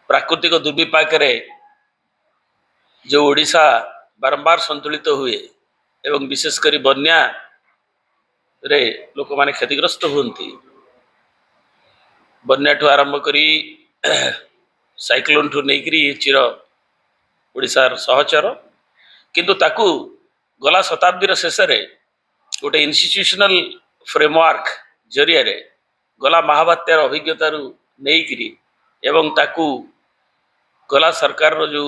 प्राकृतिक दुर्विपाक जो ओडिशा बारंबार संतुलित हुए एवं विशेषकर बन्या रे लोक माने क्षतिग्रस्त हुंती बन्या ठू आरंभ करी साइक्लोन ठू नेकरी चिर ओडिशार सहचर किंतु ताकू गला शताब्दीर शेष गोटे इन्स्टिट्यूशनल फ्रेमवर्क जरिया रे गला महाबात्यार अभिज्ञतार नेकरी एवं ताकू गला सरकार जो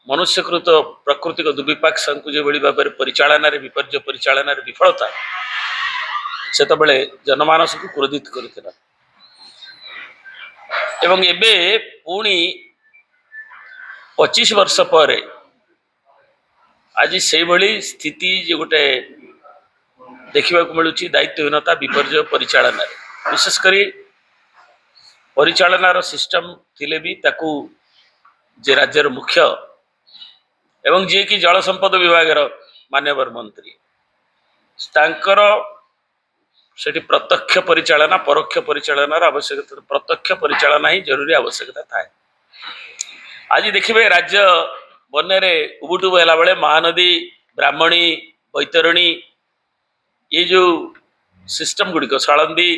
मनुष्यकृत प्राकृतिक दुर्विपाक संकु जो भाव में परिचालन विपर्य परिचालन विफलता से जनमानस को क्रोधित कर एवं एबे पुणी 25 वर्ष पर आज से भली स्थिति जो गोटे देखा मिलूँ दायित्वहीनता विपर्य परिचालन विशेषकर परिचालनार सिस्टम थिले भी ताकू जे राज्यर मुख्य एवं जी कि जल संपद विभाग मान्यवर मंत्री तांकर सेठी प्रत्यक्ष परिचालना परोक्ष परिचालनार आवश्यकता प्रत्यक्ष परिचालना ही जरूरी आवश्यकता थाए। आज देखिए राज्य बन्या उबुटुब है बेले महानदी ब्राह्मणी बैतरणी ये जो सिस्टम गुड़िक सालंदी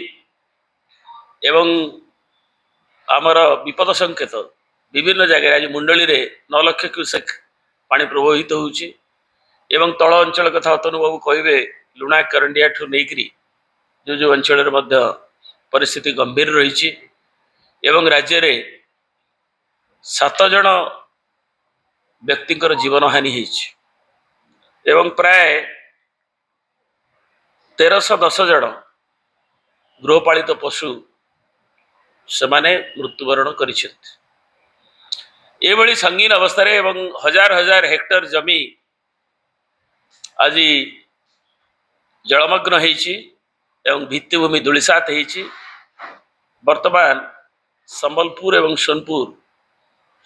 एवं आमर विपद संकेत विभिन्न जगह आज मुंडली रे 9 लाख क्यूसेक पानी प्रवाहित होउची एवं तल अंचल कथा अतनु बाबू कहबे लुणा करंडिया ठू नेकरी जो अंचल रे मध्य परिस्थिति गंभीर रही एवं राज्य रे 7 जन व्यक्तिंकर जीवन हानि होइची एवं प्राय 1310 जन गृहपालित पशु से माने मृत्युवरण करिसेंती। एभली संगीन अवस्था एवं हजार हजार हेक्टर जमी आज जलमग्न होइची एवं भित्तिभूमि धूलिसात होइची। वर्तमान संबलपुर एवं सोनपुर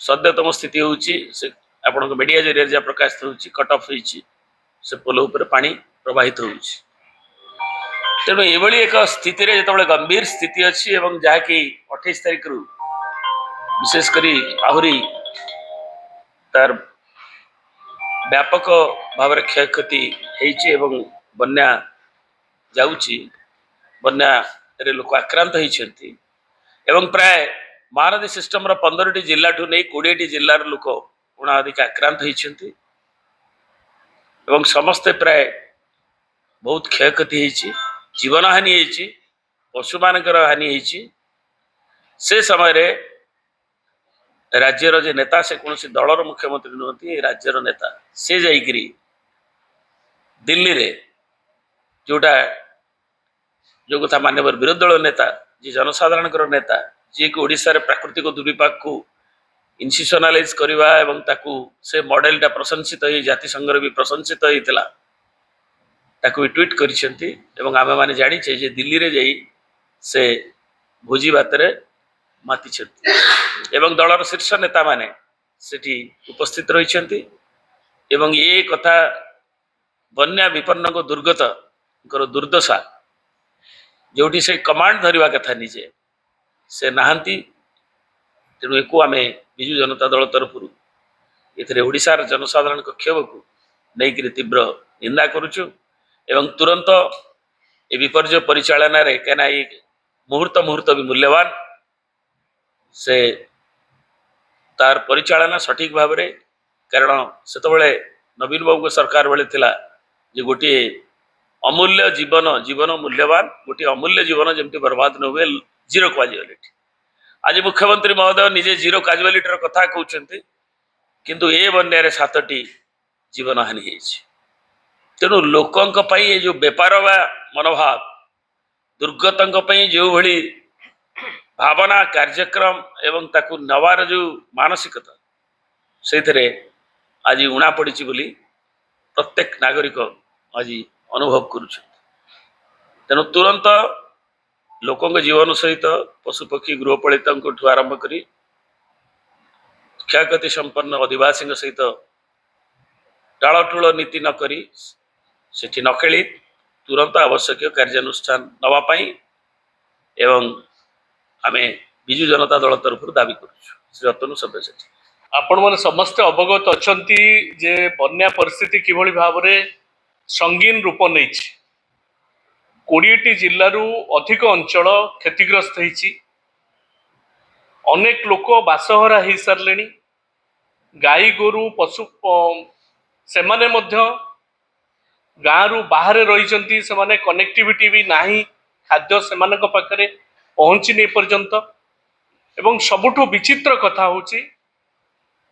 सद्यतम स्थिति होउची से आपण मीडिया जरिया जा प्रकाशित होउची कट ऑफ होइची से पोल ऊपर पानी प्रवाहित होउची। तेणु एभली एक स्थिति रे जतबले गंभीर स्थिति अछि एवं जहाँकि 28 तारिख रु विशेष करी आहुरी तार व्यापक भाव में क्षयक्षति होइछि एवं बन्या जाउछि बन्या रे लोक आक्रांत होइछन्ति एवं प्राय महानदी सिस्टम रो 15टी जिल्ला ठू नै 20टी जिल्लार लोक उणा अधिक आक्रांत होइछन्ति एवं समस्ते प्राय बहुत क्षयक्षति होइछि जीवन हानि होइछि पशु मानकर हानि होइछि। से समय रे राज्यर जे नेता से कौन दलर मुख्यमंत्री नुहति राज्यर नेता से जाइकरी दिल्ली रे जोटा जो कथा मान्यवर विरोधी दल नेता जी जनसाधारण नेता जी कि ओडिशा रे प्राकृतिक दुर्विपाक को इंस्टीट्यूशनलाइज करवा एवं ताकू से मॉडलटा प्रशंसित हो जाति संघ भी प्रशंसित होता ताकू ट्वीट करिसेंती एवं आमे माने जानी छे जे दिल्ली रे जाई से भोजी बात रे माति एवं दलर शीर्ष नेता माने सेठी उपस्थित रही एवं ये कथा बन्या विपन्न को दुर्गत दुर्दशा जोटी से कमांड धरिवा कथा निजे से नहांती तेणु एको आमे बिजु जनता दल तरफ एथिरे ओडिशार जनसाधारण क्षोभ को नहीं तीव्र निंदा करुचु एवं तुरंत ए विपर्य परिचालन रे केना मुहूर्त मुहूर्त भी मूल्यवान से तार परिचालना सठिक भाव रे कारण सेतबेले नवीन बाबू सरकार बेले थिला जे गोटे अमूल्य जीवन जीवन मूल्यवान गोटे अमूल्य जीवन जमती बर्बाद न हुए जीरो काजुअलिटी। आज मुख्यमंत्री महोदय निजे जीरो काजुअलिटी कथा कहते किंतु ए बन्या 7टी जीवन हानि होइछि। तेणु लोकंक पई ये जो बेपार वा मनोभाव दुर्गतंक पई जो भली भावना कार्यक्रम एवं ताकू नवार जो मानसिकता से आज उणा पड़ी बोली प्रत्येक नागरिक आज अनुभव करुछ। तेणु तुरंत लोकों जीवन सहित पशुपक्षी गृहपालित आरंभ कर क्षयक्षति संपन्न आदिवासी सहित टालटूल नीति नक सेठी न खेली तुरंत आवश्यक कार्यानुष्ठान नवापाई एवं आमे विजु जनता दल तरफ दाबी करुछु। श्री रतन सब्यसाची आपण मैंने समस्ते अवगत अच्छा जे बन्या परिस्थिति किभली भाव में संगीन रूप नहीं 20टी जिल्लारू अधिक अंचल क्षतिग्रस्त होती अनेक लोक बासहरा हो सारे गाई गोरु पशु से माने मध्य गाँव बाहर रही से कनेक्टिविटी भी नहीं खाद्य से पाखे पहुँची नहीं पर्यंत एवं सबुठु विचित्र कथा होची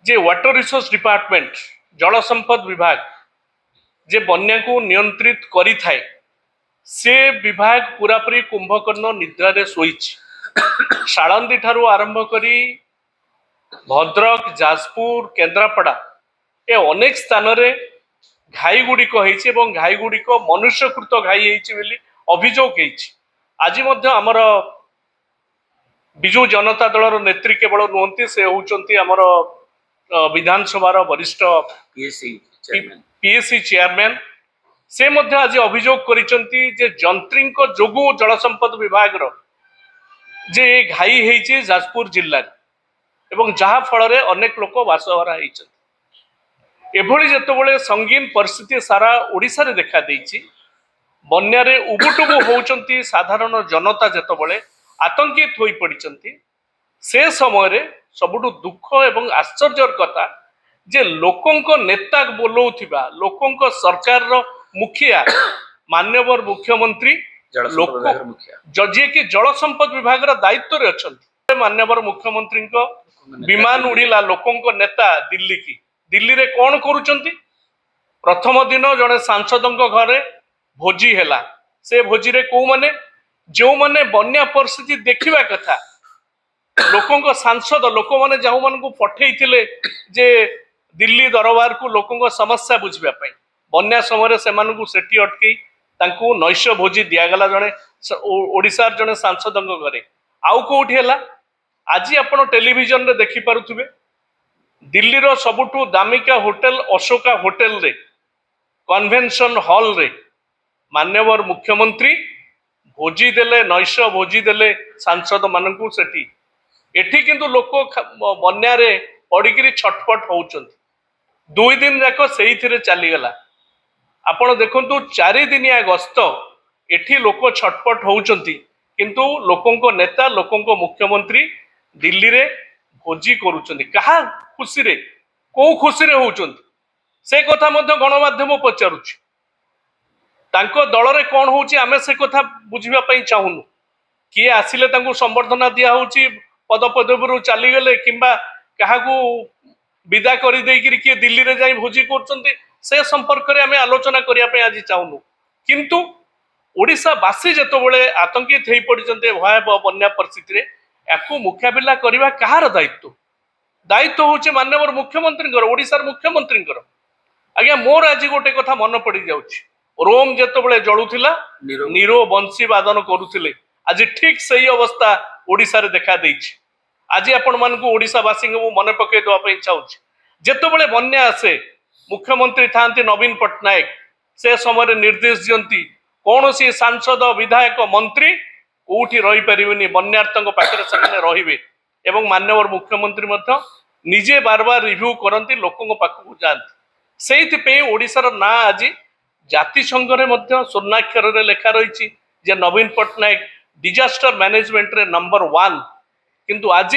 जे वाटर रिसोर्स डिपार्टमेंट जल संपद विभाग जे बन्या को नियंत्रित करी थाए से विभाग पूरापूरी कुंभकर्ण निद्रा रे शोइछि। शाळंदी ठारू आरंभ करी भद्रक जाजपुर केन्द्रापड़ा ए अनेक स्थान रे घाई गुड़िक घाई गुड़िक मनुष्यकृत घाई होती अभियोग होती। आज आमर विजु जनता दल नेत्री केवल नुहति से होउचंती आमर विधानसभा वरिष्ठ पीएससी चेयरमैन से मध्य आज अभियोग करिसंती जे जंत्री जोगु जल संपद विभाग रो जे घाई होइछि जाजपुर जिल्ला एवं जहा फल रे अनेक लोक बासहरा होइछंती। एभली जेतबेले संगीन परिस्थिति सारा ओडिसा रे देखा देइछि बन्या रे उबुटुबु होउचंती साधारण जनता जेतबेले आतंकित होई पड़िचंती से समय रे सबुठु दुख एवं आश्चर्यर कथा जे लोकंक नेता बोलौथिबा लोकंक सरकार रो मुखिया मान्यवर मुख्यमंत्री लोक जे कि जल संपद विभाग रा दायित्व रे अछंती मान्यवर मुख्यमंत्री को विमान उड़िला लोकंक नेता दिल्ली की दिल्ली रे कोन करूचंती प्रथम दिन जने सांसदंक घरे भोजी हैला से भोजी रे को माने जो माने बन्या परिस्थिति देखिबा कथा लोकंक सांसद लोक माने जाऊ मान को पठेइथिले जे दिल्ली दरबार को लोकंक समस्या बुझिबा पई बन्या समय से सेठी अटकी तांकू नैश भोजी दियागला जने ओडिसार जने सांसदंक घरे आउ कोठी हैला आज आपण टेलीविजन रे देखि पारुथिबे दिल्ली रो सबुठु दामिका होटल अशोका होटल रे कन्वेंशन हॉल रे मान्यवर मुख्यमंत्री भोजी देले नैश भोजी देले सांसद मानकू सेठी एठी किंतु लोक बन्या रे पड़िकी छटपट होउचंती 2 दिन जाक सेही थिरे चली गला। आपण देखंतु 4 दिनिया गस्त एठी लोक छटपट होउचंती किंतु लोकंक नेता लोकंक मुख्यमंत्री दिल्ली रे भोजी करूचंती कहा खुशी रे को खुशी रे होउचंती से कथा मध्य गणमाध्यम पचारुछि तांको दल रे कोन होउची आमे से कथा बुझिबा पई चाहुनु किए आसिले तांको संबर्धना दिया होउची पद पदवीरु चली गले किंबा काहाकू विदा करी देइकिरि किए दिल्ली रे जाई भोजी करचंती से संपर्क रे आमे आलोचना करिया पई आज चाहुनु किंतु ओडिसा बासी जेतबेले आतंकित हेई पडिचंते भयावह बन्या परिस्थिति रे याकू मुकाबिला करिवा कहार दायित्व दायित्व होउची माननीय मुख्यमंत्री ओडिसार मुख्यमंत्री आज्ञा मोर आज गोटे कथा मन पड़ी जाउची रोम जेतबेले जळुथिला नीरो बंशी वादन करुथिले आज ठीक सही अवस्था ओडिसा रे देखा देइछि। आज आपण मानकू ओडिसावासी को मन पकई देवा पई चाहूछि जेतबेले बन्या आसे मुख्यमंत्री थांती नवीन पट्टनायक से समय निर्देश दियंती कौनसी सांसद विधायक मंत्री कोठी रही परिबेनी बन्यार्थक पाखरे से रहिबे एवं मान्यवर मुख्यमंत्री मध्य निजे बार बार रिव्यू करंती लोकंक पाखकू जांती सेहिति पे ओडिसार ना आज जातिसंघ रे मध्य स्वर्णाक्षर रे लेखा रही जे नवीन पट्टनायक डिजास्टर मैनेजमेंट रे नंबर 1 किंतु आज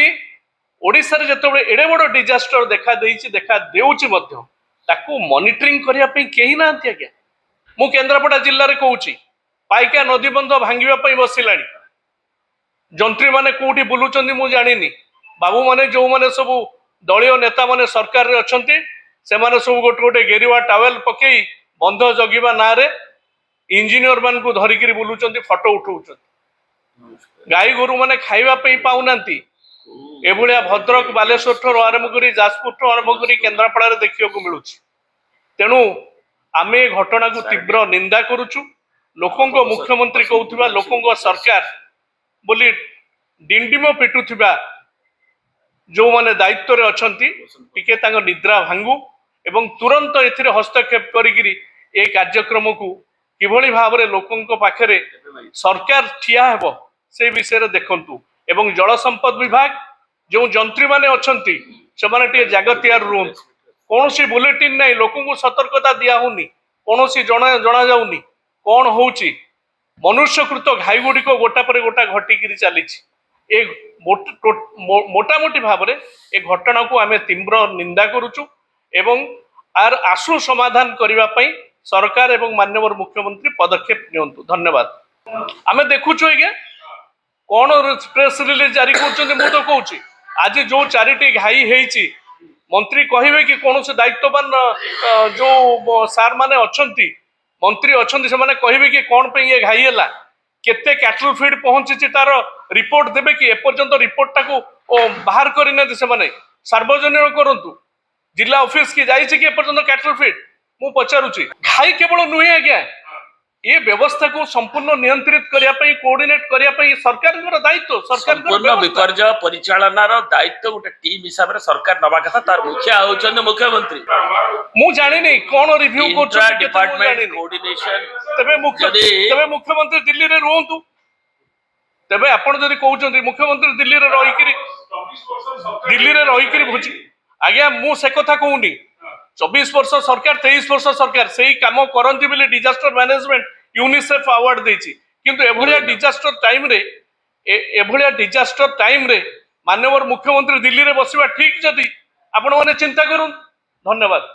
ओडिसा रे जतबे एडे बड़ डिजास्टर देखा देइछि देखा देउछि मध्य ताकू मॉनिटरिंग करिया पे केही नांती आज्ञा मु केन्द्रापड़ा जिल्ला रे कहूछि पाइका नदी बंध भांगिबा पई बसिलानी जंत्री माने कोठी बुलुचंदी मु जानिनी बाबू माने जो माने सब दलीय नेता माने सरकार रे अछंती से माने सब गोटे गोटे गेरुआ टावेल पकई बंध जगिबा ना रे इंजीनियर मान को धरिकिरी बुलुचंती फोटो उठाउचंती गाई गोरु माने खाइबा पई पाउनांती एभलिया भद्रक बालेश्वर ठर आरंभ करी जाजपुर ठर आरंभ करी केन्द्रापड़ा रे देखियो को मिलुछि तेणु आमे घटना को तीव्र निंदा करूछु लोकंक मुख्यमंत्री कहउथिबा लोकंक सरकार बोली डिंडिम पिटुथिबा जो माने दायित्व रे अछंती टिके तांग निद्रा भांगू एवं तुरंत एथिरे हस्तक्षेप करिगिरी ए कार्यक्रम को किभली भाव रे लोकंक पाखरे सरकार ठिया हेबो से विषय रे देखंतु এবং জଳ সম্পদ বিভাগ जो जंत्री माने अछंती सेमाने टिके जागतियार रूम कौनसी बुलेटिन नहीं लोक सतर्कता दिया होनी कौनसी जना जाऊनी कौन होउची मनुष्यकृत घाई गुड़िक गोटा पर गोटा घटिकी चली मोटामोटी भाव में ए घटना को आम तीव्र निंदा करुचु एवं आर आशु समाधान करने सरकार एवं माननीय मुख्यमंत्री पदक्षेप नियंतु धन्यवाद। आम देखुचु आज्ञा कौन प्रेस रिलीज जारी कर तो कहूँ आज जो चारिटी घाई है मंत्री कहे कि कौन से दायित्ववान जो सार माने अच्छी मंत्री अच्छा से कहे कि कौन पे ये घाई है केते कैटल फीड पहुंची तार रिपोर्ट देवे कि एपर्यंत रिपोर्ट टाको बाहर करना सार्वजनिक करंतु जिला ऑफिस की जाइए कि एपर्यंत कैटल फीड मु पचारुची घाई केवल नुहे आज्ञा ये व्यवस्था को संपूर्ण नियंत्रित करने कोऑर्डिनेट करने सरकार दायित्व संपूर्ण विपर्य परिचालनार दायित्व गोटे टीम हिसाब से सरकार नवा कथा तार मुखिया होचंद मुख्यमंत्री मु जानि नहीं कौन रिव्यू इंट्रा डिपार्टमेंट कोऑर्डिनेशन तबे मुख्यमंत्री दिल्ली रे रुहंतु तबे आपण जदि कहउचंती मुख्यमंत्री दिल्ली रे रही भुजी आज्ञा मु से कथा कहूनी 24 वर्ष सरकार 23 वर्ष सरकार से ही काम करंती बोली डिजास्टर मैनेजमेंट यूनिसेफ अवार्ड देछि किंतु एभलिया डिजास्टर टाइम रे माननीय मुख्यमंत्री दिल्ली रे बसिबा ठीक जदि आपण माने चिंता करूं धन्यवाद।